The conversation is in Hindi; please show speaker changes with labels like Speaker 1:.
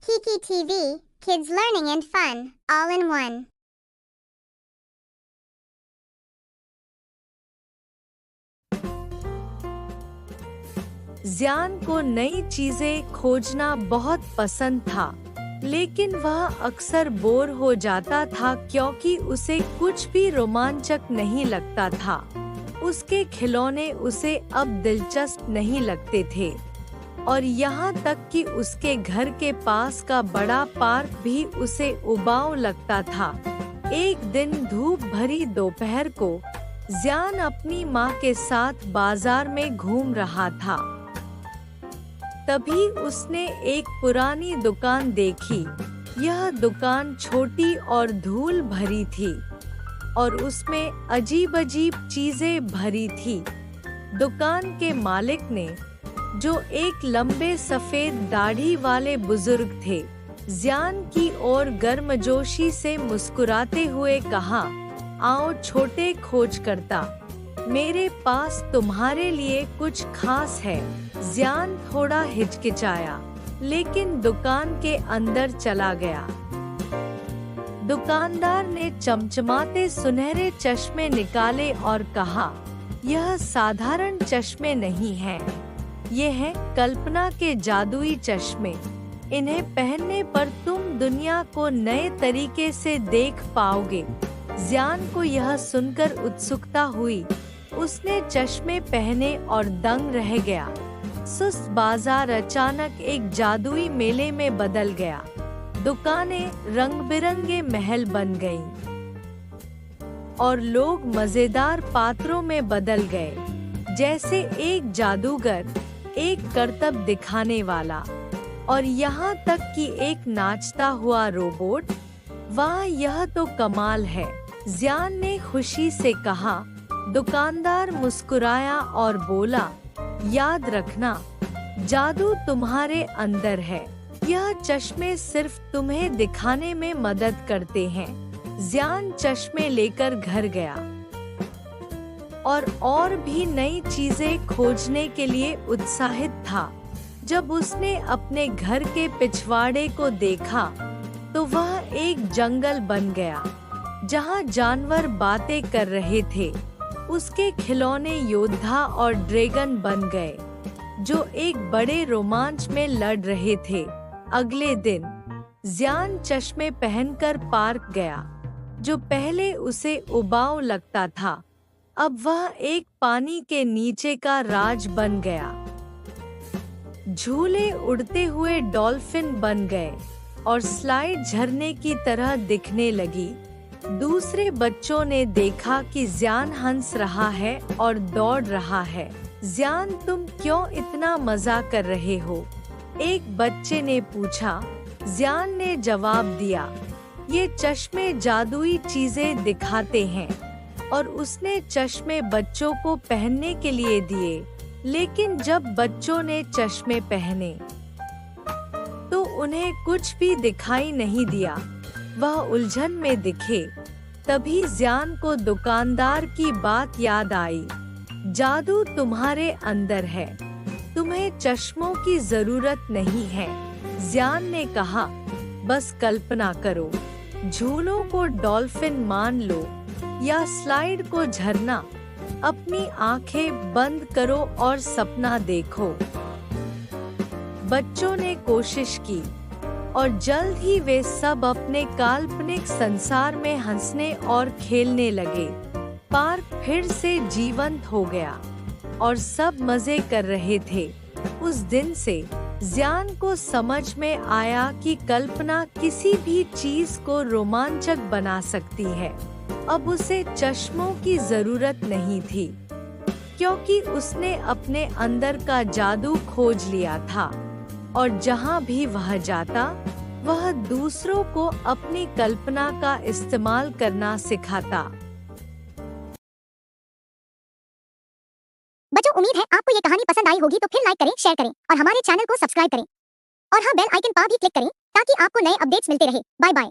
Speaker 1: Kiki TV, kids learning and fun, all in one.
Speaker 2: ज़ियान को नई चीजें खोजना बहुत पसंद था, लेकिन वह अक्सर बोर हो जाता था क्योंकि उसे कुछ भी रोमांचक नहीं लगता था। उसके खिलौने उसे अब दिलचस्प नहीं लगते थे और यहाँ तक कि उसके घर के पास का बड़ा पार्क भी उसे उबाऊ लगता था। एक दिन धूप भरी दोपहर को ज़ियान अपनी माँ के साथ बाजार में घूम रहा था। तभी उसने एक पुरानी दुकान देखी। यह दुकान छोटी और धूल भरी थी और उसमें अजीब-अजीब चीजें भरी थी। दुकान के मालिक ने, जो एक लंबे सफेद दाढ़ी वाले बुजुर्ग थे, ज़ियान की ओर गर्मजोशी से मुस्कुराते हुए कहा, आओ छोटे खोजकर्ता, मेरे पास तुम्हारे लिए कुछ खास है। ज़ियान थोड़ा हिचकिचाया, लेकिन दुकान के अंदर चला गया। दुकानदार ने चमचमाते सुनहरे चश्मे निकाले और कहा, यह साधारण चश्मे नहीं हैं, ये हैं कल्पना के जादुई चश्मे। इन्हें पहनने पर तुम दुनिया को नए तरीके से देख पाओगे। ज़ियान को यह सुनकर उत्सुकता हुई। उसने चश्मे पहने और दंग रह गया। सुस्त बाजार अचानक एक जादुई मेले में बदल गया। दुकानें रंग-बिरंगे महल बन गईं और लोग मजेदार पात्रों में बदल गए, जैसे एक जादूगर, एक करतब दिखाने वाला और यहाँ तक कि एक नाचता हुआ रोबोट। वाह, यह तो कमाल है, ज़ियान ने खुशी से कहा। दुकानदार मुस्कुराया और बोला, याद रखना, जादू तुम्हारे अंदर है। यह चश्मे सिर्फ तुम्हें दिखाने में मदद करते हैं। ज़ियान चश्मे लेकर घर गया और भी नई चीजें खोजने के लिए उत्साहित था। जब उसने अपने घर के पिछवाड़े को देखा, तो वह एक जंगल बन गया, जहाँ जानवर बातें कर रहे थे। उसके खिलौने योद्धा और ड्रैगन बन गए, जो एक बड़े रोमांच में लड़ रहे थे। अगले दिन ज़ियान चश्मे पहनकर पार्क गया। जो पहले उसे उबाऊ लगता था, अब वह एक पानी के नीचे का राज बन गया। झूले उड़ते हुए डॉल्फिन बन गए और स्लाइड झरने की तरह दिखने लगी। दूसरे बच्चों ने देखा कि ज़ियान हंस रहा है और दौड़ रहा है। ज़ियान, तुम क्यों इतना मजा कर रहे हो? एक बच्चे ने पूछा। ज़ियान ने जवाब दिया, ये चश्मे जादुई चीजें दिखाते हैं। और उसने चश्मे बच्चों को पहनने के लिए दिए। लेकिन जब बच्चों ने चश्मे पहने, तो उन्हें कुछ भी दिखाई नहीं दिया। वह उलझन में दिखे। तभी ज़ियान को दुकानदार की बात याद आई। जादू तुम्हारे अंदर है, तुम्हें चश्मों की जरूरत नहीं है। ज़ियान ने कहा, बस कल्पना करो, झूलों को डॉल्फिन मान लो या स्लाइड को झरना। अपनी आंखें बंद करो और सपना देखो। बच्चों ने कोशिश की और जल्द ही वे सब अपने काल्पनिक संसार में हंसने और खेलने लगे। पार्क फिर से जीवंत हो गया और सब मजे कर रहे थे। उस दिन से ज़ियान को समझ में आया कि कल्पना किसी भी चीज को रोमांचक बना सकती है। अब उसे चश्मों की जरूरत नहीं थी, क्योंकि उसने अपने अंदर का जादू खोज लिया था और जहाँ भी वह जाता, वह दूसरों को अपनी कल्पना का इस्तेमाल करना सिखाता।
Speaker 1: बच्चों, उम्मीद है आपको ये कहानी पसंद आई होगी। तो फिर लाइक करें, शेयर करें और हमारे चैनल को सब्सक्राइब करें और हाँ, बेल आइकन पर भी क्लिक करें ताकि आपको नए अपडेट्स मिलते रहे। Bye bye.